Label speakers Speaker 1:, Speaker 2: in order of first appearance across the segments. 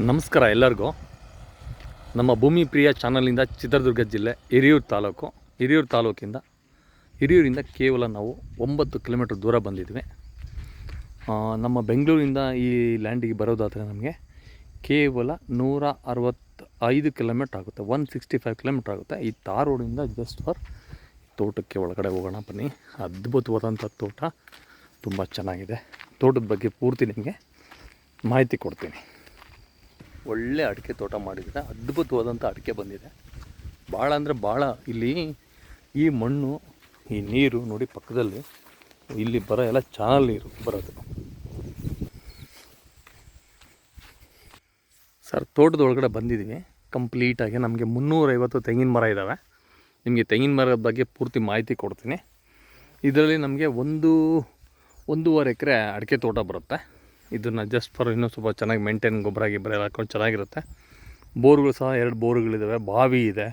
Speaker 1: ನಮಸ್ಕಾರ ಎಲ್ಲರಿಗೂ. ನಮ್ಮ ಭೂಮಿ ಪ್ರಿಯ ಚಾನಲಿಂದ ಚಿತ್ರದುರ್ಗ ಜಿಲ್ಲೆ ಹಿರಿಯೂರು ತಾಲೂಕಿಂದ ಕೇವಲ ನಾವು 9 ಕಿಲೋಮೀಟ್ರ್ ದೂರ ಬಂದಿದ್ವಿ. ನಮ್ಮ ಬೆಂಗಳೂರಿಂದ ಈ ಲ್ಯಾಂಡಿಗೆ ಬರೋದಾದರೆ ನಮಗೆ ಕೇವಲ 165 ಕಿಲೋಮೀಟ್ರ್ ಆಗುತ್ತೆ, 165 ಕಿಲೋಮೀಟ್ರ್ ಆಗುತ್ತೆ. ಈ ತಾರ್ ರೋಡಿಂದ ಜಸ್ಟ್ ಫಾರ್ ತೋಟಕ್ಕೆ ಒಳಗಡೆ ಹೋಗೋಣ ಬನ್ನಿ. ಅದ್ಭುತವಾದಂಥ ತೋಟ, ತುಂಬ ಚೆನ್ನಾಗಿದೆ. ತೋಟದ ಬಗ್ಗೆ ಪೂರ್ತಿ ನಿಮಗೆ ಮಾಹಿತಿ ಕೊಡ್ತೀನಿ. ಒಳ್ಳೆ ಅಡಿಕೆ ತೋಟ ಮಾಡಿದರೆ, ಅದ್ಭುತವಾದಂಥ ಅಡಿಕೆ ಬಂದಿದೆ. ಭಾಳ ಅಂದರೆ ಭಾಳ. ಇಲ್ಲಿ ಈ ಮಣ್ಣು, ಈ ನೀರು ನೋಡಿ ಪಕ್ಕದಲ್ಲಿ ಇಲ್ಲಿ ಬರೋ ಎಲ್ಲ ಚಾನಲ್ ನೀರು ಬರೋದು. ಸರ್, ತೋಟದ ಒಳಗಡೆ ಬಂದಿದ್ದೀವಿ ಕಂಪ್ಲೀಟಾಗಿ. ನಮಗೆ 350 ತೆಂಗಿನ ಮರ ಇದ್ದಾವೆ. ನಿಮಗೆ ತೆಂಗಿನ ಮರದ ಬಗ್ಗೆ ಪೂರ್ತಿ ಮಾಹಿತಿ ಕೊಡ್ತೀನಿ. ಇದರಲ್ಲಿ ನಮಗೆ 1.5 ಎಕರೆ ಅಡಿಕೆ ತೋಟ ಬರುತ್ತೆ. ಇದನ್ನು ಜಸ್ಟ್ ಫಾರ್ ಇನ್ನೂ ಸ್ವಲ್ಪ ಚೆನ್ನಾಗಿ ಮೇಂಟೈನ್ ಗೊಬ್ಬರ ಎಲ್ಲ ಹಾಕೊಂಡು ಚೆನ್ನಾಗಿರುತ್ತೆ. ಬೋರ್ಗಳು ಸಹ 2 ಬೋರ್ಗಳಿದ್ದಾವೆ, ಬಾವಿ ಇದೆ,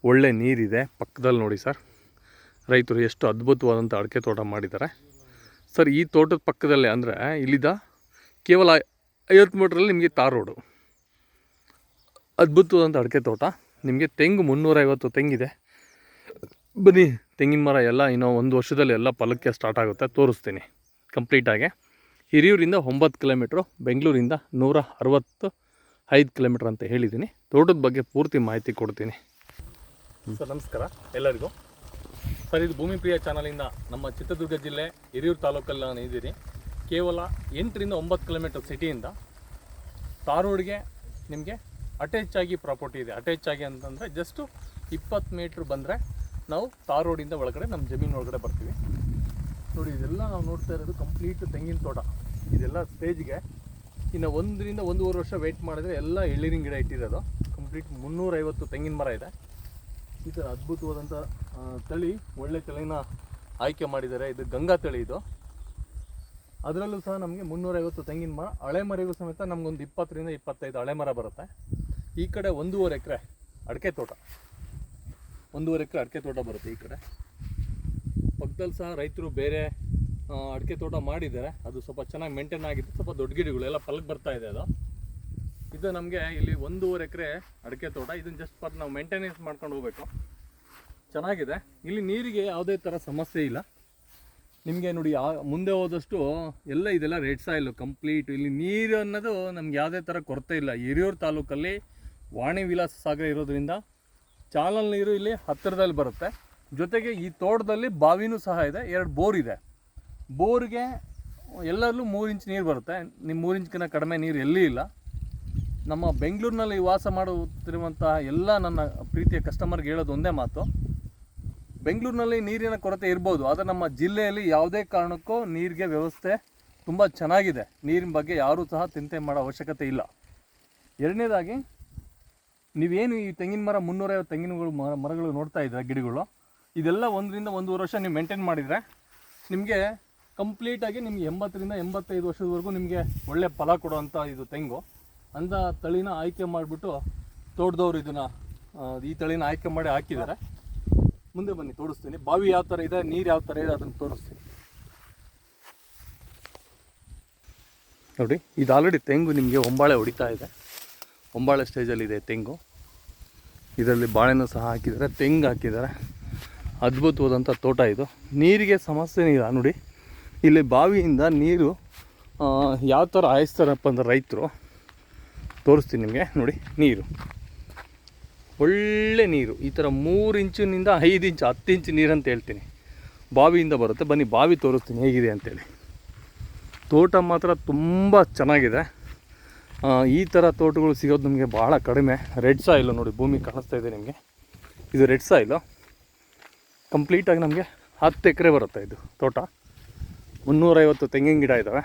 Speaker 1: ಒಳ್ಳೆ ನೀರಿದೆ ಪಕ್ಕದಲ್ಲಿ. ನೋಡಿ ಸರ್, ರೈತರು ಎಷ್ಟು ಅದ್ಭುತವಾದಂಥ ಅಡಿಕೆ ತೋಟ ಮಾಡಿದ್ದಾರೆ. ಸರ್, ಈ ತೋಟದ ಪಕ್ಕದಲ್ಲೇ ಅಂದರೆ ಇಲ್ಲಿದ್ದ ಕೇವಲ 50 ಮೀಟ್ರಲ್ಲಿ ನಿಮಗೆ ತಾರ್ ರೋಡು. ಅದ್ಭುತವಾದಂಥ ಅಡಿಕೆ ತೋಟ. ನಿಮಗೆ ತೆಂಗು 350 ತೆಂಗಿದೆ. ಬನ್ನಿ, ತೆಂಗಿನ ಮರ ಎಲ್ಲ ಇನ್ನೂ 1 ವರ್ಷದಲ್ಲಿ ಎಲ್ಲ ಫಲಕ್ಕೆ ಸ್ಟಾರ್ಟ್ ಆಗುತ್ತೆ, ತೋರಿಸ್ತೀನಿ ಕಂಪ್ಲೀಟಾಗಿ. ಹಿರಿಯೂರಿಂದ 9 ಕಿಲೋಮೀಟ್ರು, ಬೆಂಗಳೂರಿಂದ 165 ಕಿಲೋಮೀಟ್ರ್ ಅಂತ ಹೇಳಿದ್ದೀನಿ. ತೋಟದ ಬಗ್ಗೆ ಪೂರ್ತಿ ಮಾಹಿತಿ ಕೊಡ್ತೀನಿ. ಸರ್, ನಮಸ್ಕಾರ ಎಲ್ಲರಿಗೂ. ಸರ್, ಇದು ಭೂಮಿ ಪ್ರಿಯ ಚಾನಲಿಂದ ನಮ್ಮ ಚಿತ್ರದುರ್ಗ ಜಿಲ್ಲೆ ಹಿರಿಯೂರು ತಾಲೂಕಲ್ಲಿ ನಾನು ಇದ್ದೀನಿ. ಕೇವಲ 8ರಿಂದ 9 ಕಿಲೋಮೀಟ್ರ್ ಸಿಟಿಯಿಂದ ತಾರ್ ರೋಡ್ಗೆ ನಿಮಗೆ ಅಟ್ಯಾಚ್ ಆಗಿ ಪ್ರಾಪರ್ಟಿ ಇದೆ. ಅಟ್ಯಾಚ್ ಆಗಿ ಅಂತಂದರೆ ಜಸ್ಟು 20 ಮೀಟ್ರ್ ಬಂದರೆ ನಾವು ತಾರ್ ರೋಡಿಂದ ಒಳಗಡೆ ನಮ್ಮ ಜಮೀನು ಒಳಗಡೆ ಬರ್ತೀವಿ. ನೋಡಿ, ಇದೆಲ್ಲ ನಾವು ನೋಡ್ತಾ ಇರೋದು ಕಂಪ್ಲೀಟ್ ತೆಂಗಿನ ತೋಟ. ಇದೆಲ್ಲ ಸ್ಟೇಜ್ಗೆ ಇನ್ನು 1ರಿಂದ 1.5 ವರ್ಷ ವೆಯ್ಟ್ ಮಾಡಿದರೆ ಎಲ್ಲ ಎಳ್ನೀರಿನ ಗಿಡ ಇಟ್ಟಿರೋದು. ಕಂಪ್ಲೀಟ್ 350 ತೆಂಗಿನ ಮರ ಇದೆ. ಈ ಥರ ಅದ್ಭುತವಾದಂಥ ತಳಿ, ಒಳ್ಳೆ ತಳಿನ ಆಯ್ಕೆ ಮಾಡಿದ್ದಾರೆ. ಇದು ಗಂಗಾ ತಳಿ. ಇದು ಅದರಲ್ಲೂ ಸಹ ನಮಗೆ 350 ತೆಂಗಿನ ಮರ, ಹಳೆ ಮರಿಗೂ ಸಮೇತ ನಮಗೊಂದು 20ರಿಂದ 25 ಹಳೆ ಮರ ಬರುತ್ತೆ. ಈ ಕಡೆ 1.5 ಎಕರೆ ಅಡಿಕೆ ತೋಟ, 1.5 ಎಕರೆ ಅಡಿಕೆ ತೋಟ ಬರುತ್ತೆ. ಈ ಕಡೆ ಪಕ್ಕದಲ್ಲಿ ಸಹ ರೈತರು ಬೇರೆ ಅಡಿಕೆ ತೋಟ ಮಾಡಿದ್ದಾರೆ. ಅದು ಸ್ವಲ್ಪ ಚೆನ್ನಾಗಿ ಮೇಂಟೈನ್ ಆಗಿದ್ದು, ಸ್ವಲ್ಪ ದೊಡ್ಡ ಗಿಡಗಳು ಎಲ್ಲ ಫಲಕ್ಕೆ ಬರ್ತಾ ಇದೆ. ಇದು ನಮಗೆ ಇಲ್ಲಿ 1.5 ಎಕರೆ ಅಡಿಕೆ ತೋಟ. ಇದನ್ನು ಜಸ್ಟ್ ಫಾರ್ ನಾವು ಮೇಂಟೆನೆನ್ಸ್ ಮಾಡ್ಕೊಂಡು ಹೋಗಬೇಕು. ಚೆನ್ನಾಗಿದೆ. ಇಲ್ಲಿ ನೀರಿಗೆ ಯಾವುದೇ ಥರ ಸಮಸ್ಯೆ ಇಲ್ಲ. ನಿಮಗೆ ನೋಡಿ, ಮುಂದೆ ಹೋದಷ್ಟು ಎಲ್ಲ ಇದೆಲ್ಲ ರೆಡ್ ಸಾಯಿಲು ಕಂಪ್ಲೀಟ್. ಇಲ್ಲಿ ನೀರು ಅನ್ನೋದು ನಮ್ಗೆ ಯಾವುದೇ ಥರ ಕೊರತೆ ಇಲ್ಲ. ಹಿರಿಯೂರು ತಾಲೂಕಲ್ಲಿ ವಾಣಿ ವಿಲಾಸ ಸಾಗರ ಇರೋದ್ರಿಂದ ಚಾನಲ್ ನೀರು ಇಲ್ಲಿ ಹತ್ತಿರದಲ್ಲಿ ಬರುತ್ತೆ. ಜೊತೆಗೆ ಈ ತೋಟದಲ್ಲಿ ಬಾವಿನೂ ಸಹ ಇದೆ, 2 ಬೋರ್ ಇದೆ. ಬೋರ್ಗೆ ಎಲ್ಲರಲ್ಲೂ 3 ಇಂಚ್ ನೀರು ಬರುತ್ತೆ. ನಿಮ್ಮ 3 ಇಂಚ್ಗಿಂತ ಕಡಿಮೆ ನೀರು ಎಲ್ಲಿ ಇಲ್ಲ. ನಮ್ಮ ಬೆಂಗಳೂರಿನಲ್ಲಿ ವಾಸ ಮಾಡುತ್ತಿರುವಂಥ ಎಲ್ಲ ನನ್ನ ಪ್ರೀತಿಯ ಕಸ್ಟಮರ್ಗೆ ಹೇಳೋದು ಒಂದೇ ಮಾತು, ಬೆಂಗಳೂರಿನಲ್ಲಿ ನೀರಿನ ಕೊರತೆ ಇರ್ಬೋದು, ಆದರೆ ನಮ್ಮ ಜಿಲ್ಲೆಯಲ್ಲಿ ಯಾವುದೇ ಕಾರಣಕ್ಕೂ ನೀರಿಗೆ ವ್ಯವಸ್ಥೆ ತುಂಬ ಚೆನ್ನಾಗಿದೆ. ನೀರಿನ ಬಗ್ಗೆ ಯಾರೂ ಸಹ ಚಿಂತೆ ಮಾಡೋ ಅವಶ್ಯಕತೆ ಇಲ್ಲ. ಎರಡನೇದಾಗಿ, ನೀವೇನು ಈ ತೆಂಗಿನ ಮರ 350 ತೆಂಗಿನಗಳು ಮರಗಳು ನೋಡ್ತಾ ಇದ್ದಾರೆ, ಗಿಡಗಳು, ಇದೆಲ್ಲ 1ರಿಂದ 1.5 ವರ್ಷ ನೀವು ಮೇಂಟೈನ್ ಮಾಡಿದರೆ ನಿಮಗೆ ಕಂಪ್ಲೀಟಾಗಿ ನಿಮಗೆ 80ರಿಂದ 85 ವರ್ಷದವರೆಗೂ ನಿಮಗೆ ಒಳ್ಳೆ ಫಲ ಕೊಡುವಂಥ ಇದು ತೆಂಗು. ಅಂಥ ತಳಿನ ಆಯ್ಕೆ ಮಾಡಿಬಿಟ್ಟು ತೋಟದವ್ರು ಇದನ್ನು ಈ ತಳಿನ ಆಯ್ಕೆ ಮಾಡಿ ಹಾಕಿದ್ದಾರೆ. ಮುಂದೆ ಬನ್ನಿ, ತೋರಿಸ್ತೀನಿ. ಬಾವಿ ಯಾವ ಥರ ಇದೆ, ನೀರು ಯಾವ ಥರ ಇದೆ ಅದನ್ನು ತೋರಿಸ್ತೀನಿ. ನೋಡಿ, ಇದು ಆಲ್ರೆಡಿ ತೆಂಗು ನಿಮಗೆ ಹೊಂಬಾಳೆ ಹೊಡಿತಾ ಇದೆ. ಹೊಂಬಾಳೆ ಸ್ಟೇಜಲ್ಲಿದೆ ತೆಂಗು. ಇದರಲ್ಲಿ ಬಾಳೆನೂ ಸಹ ಹಾಕಿದ್ದಾರೆ, ತೆಂಗು ಹಾಕಿದ್ದಾರೆ. ಅದ್ಭುತವಾದಂಥ ತೋಟ ಇದು. ನೀರಿಗೆ ಸಮಸ್ಯೆನೇ ಇಲ್ಲ. ನೋಡಿ, ಇಲ್ಲಿ ಬಾವಿಯಿಂದ ನೀರು ಯಾವ ಥರ ಹಾಯಿಸ್ತಾರಪ್ಪ ಅಂದ್ರೆ ರೈತರು, ತೋರಿಸ್ತೀನಿ ನಿಮಗೆ. ನೋಡಿ, ನೀರು ಒಳ್ಳೆ ನೀರು, ಈ ಥರ 3 ಇಂಚಿನಿಂದ 5 ಇಂಚ್ 10 ಇಂಚ್ ನೀರಂತ ಹೇಳ್ತೀನಿ, ಬಾವಿಯಿಂದ ಬರುತ್ತೆ. ಬನ್ನಿ, ಬಾವಿ ತೋರಿಸ್ತೀನಿ ಹೇಗಿದೆ ಅಂತೇಳಿ. ತೋಟ ಮಾತ್ರ ತುಂಬ ಚೆನ್ನಾಗಿದೆ. ಈ ಥರ ತೋಟಗಳು ಸಿಗೋದು ನಮಗೆ ಭಾಳ ಕಡಿಮೆ. ರೆಡ್ ಸಾಯಿಲು ನೋಡಿ, ಭೂಮಿ ಕಾಣಿಸ್ತಾ ಇದೆ ನಿಮಗೆ. ಇದು ರೆಡ್ ಸಾಯಿಲು. ಕಂಪ್ಲೀಟಾಗಿ ನಮಗೆ 10 ಎಕರೆ ಬರುತ್ತೆ ಇದು ತೋಟ. 350 ತೆಂಗಿನ ಗಿಡ ಇದ್ದಾವೆ.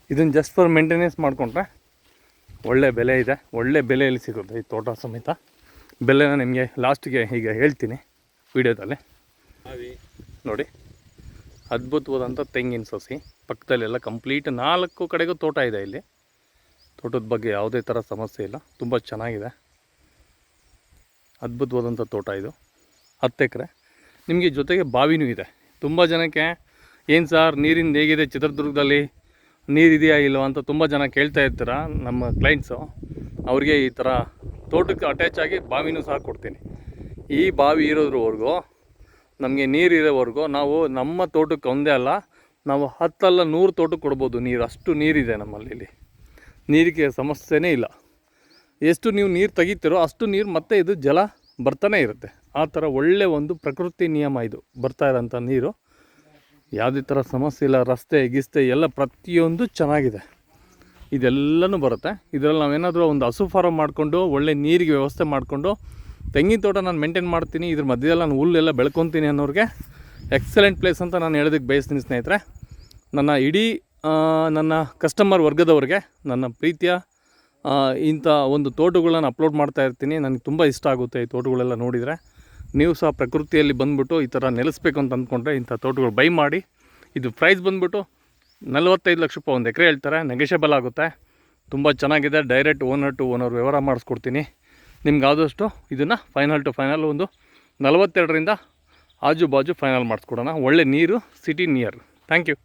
Speaker 1: ಇದನ್ನು ಜಸ್ಟ್ ಫಾರ್ ಮೇಂಟೆನೆನ್ಸ್ ಮಾಡಿಕೊಂಡ್ರೆ ಒಳ್ಳೆ ಬೆಲೆ ಇದೆ. ಒಳ್ಳೆ ಬೆಲೆಯಲ್ಲಿ ಸಿಗುತ್ತೆ ಈ ತೋಟ ಸಮೇತ. ಬೆಲೆನ ನಿಮಗೆ ಲಾಸ್ಟಿಗೆ ಈಗ ಹೇಳ್ತೀನಿ ವಿಡಿಯೋದಲ್ಲಿ. ನೋಡಿ, ಅದ್ಭುತವಾದಂಥ ತೆಂಗಿನ ಸಸಿ. ಪಕ್ಕದಲ್ಲೆಲ್ಲ ಕಂಪ್ಲೀಟ್ 4 ಕಡೆಗೂ ತೋಟ ಇದೆ. ಇಲ್ಲಿ ತೋಟದ ಬಗ್ಗೆ ಯಾವುದೇ ಥರ ಸಮಸ್ಯೆ ಇಲ್ಲ, ತುಂಬ ಚೆನ್ನಾಗಿದೆ. ಅದ್ಭುತವಾದಂಥ ತೋಟ ಇದು. 10 ಎಕರೆ. ನಿಮಗೆ ಜೊತೆಗೆ ಬಾವಿನೂ ಇದೆ. ತುಂಬ ಜನಕ್ಕೆ ಏನು ಸರ್ ನೀರಿಂದ ಹೇಗಿದೆ ಚಿತ್ರದುರ್ಗದಲ್ಲಿ, ನೀರಿದೆಯಾ ಇಲ್ವಾ ಅಂತ ತುಂಬ ಜನ ಕೇಳ್ತಾ ಇರ್ತೀರ ನಮ್ಮ ಕ್ಲೈಂಟ್ಸು. ಅವ್ರಿಗೆ ಈ ಥರ ತೋಟಕ್ಕೆ ಅಟ್ಯಾಚ್ ಆಗಿ ಬಾವಿನೂ ಸಹ ಕೊಡ್ತೀನಿ. ಈ ಬಾವಿ ಇರೋದ್ರವರೆಗೂ ನಮಗೆ ನೀರಿರೋವರೆಗೂ ನಾವು ನಮ್ಮ ತೋಟಕ್ಕೆ ಒಂದೇ ಅಲ್ಲ, ನಾವು 10 ಅಲ್ಲ 100 ತೋಟಕ್ಕೆ ಕೊಡ್ಬೋದು ನೀರು. ಅಷ್ಟು ನೀರಿದೆ ನಮ್ಮಲ್ಲಿ. ಇಲ್ಲಿ ನೀರಿಗೆ ಸಮಸ್ಯೆನೇ ಇಲ್ಲ. ಎಷ್ಟು ನೀವು ನೀರು ತೆಗಿತೀರೋ ಅಷ್ಟು ನೀರು ಮತ್ತೆ ಇದು ಜಲ ಬರ್ತಾನೆ ಇರುತ್ತೆ. ಆ ಥರ ಒಳ್ಳೆ ಒಂದು ಪ್ರಕೃತಿ ನಿಯಮ ಇದು. ಬರ್ತಾ ಇರೋಂಥ ನೀರು ಯಾವುದೇ ಥರ ಸಮಸ್ಯೆ ಇಲ್ಲ. ರಸ್ತೆ ಗಿಸ್ತೆ ಎಲ್ಲ ಪ್ರತಿಯೊಂದು ಚೆನ್ನಾಗಿದೆ. ಇದೆಲ್ಲನೂ ಬರುತ್ತೆ. ಇದರಲ್ಲಿ ನಾವೇನಾದರೂ ಒಂದು ಹಸು ಫಾರಮ್ ಮಾಡಿಕೊಂಡು ಒಳ್ಳೆ ನೀರಿಗೆ ವ್ಯವಸ್ಥೆ ಮಾಡಿಕೊಂಡು ತೆಂಗಿನ ತೋಟ ನಾನು ಮೇಂಟೈನ್ ಮಾಡ್ತೀನಿ, ಇದ್ರ ಮಧ್ಯದಲ್ಲಿ ನಾನು ಹುಲ್ಲೆಲ್ಲ ಬೆಳ್ಕೊತೀನಿ ಅನ್ನೋರಿಗೆ ಎಕ್ಸಲೆಂಟ್ ಪ್ಲೇಸ್ ಅಂತ ನಾನು ಹೇಳೋದಕ್ಕೆ ಬಯಸ್ತೀನಿ ಸ್ನೇಹಿತರೆ. ನನ್ನ ಇಡೀ ನನ್ನ ಕಸ್ಟಮರ್ ವರ್ಗದವ್ರಿಗೆ ನನ್ನ ಪ್ರೀತಿಯ ಇಂಥ ಒಂದು ತೋಟಗಳನ್ನ ಅಪ್ಲೋಡ್ ಮಾಡ್ತಾ ಇರ್ತೀನಿ. ನನಗೆ ತುಂಬ ಇಷ್ಟ ಆಗುತ್ತೆ ಈ ತೋಟಗಳೆಲ್ಲ ನೋಡಿದರೆ. ನೀವು ಸಹ ಪ್ರಕೃತಿಯಲ್ಲಿ ಬಂದುಬಿಟ್ಟು ಈ ಥರ ನೆಲೆಸ್ಬೇಕು ಅಂತ ಅಂದ್ಕೊಂಡ್ರೆ ಇಂಥ ತೋಟಗಳು ಬೈ ಮಾಡಿ. ಇದು ಪ್ರೈಸ್ ಬಂದುಬಿಟ್ಟು 45 ಲಕ್ಷ ರೂಪಾಯಿ ಒಂದು ಎಕರೆ ಹೇಳ್ತಾರೆ. ನೆಗೆಷಬಲ್ ಆಗುತ್ತೆ. ತುಂಬ ಚೆನ್ನಾಗಿದೆ. ಡೈರೆಕ್ಟ್ ಓನರ್ ಟು ಓನರ್ ವ್ಯವಹಾರ ಮಾಡಿಸ್ಕೊಡ್ತೀನಿ. ನಿಮ್ಗೆ ಆದಷ್ಟು ಇದನ್ನು ಫೈನಲ್ ಟು ಫೈನಲ್ ಒಂದು 42ರಿಂದ ಆಜು ಬಾಜು ಫೈನಲ್ ಮಾಡಿಸ್ಕೊಡೋಣ. ಒಳ್ಳೆ ನೀರು, ಸಿಟಿ ನಿಯರ್. Thank you.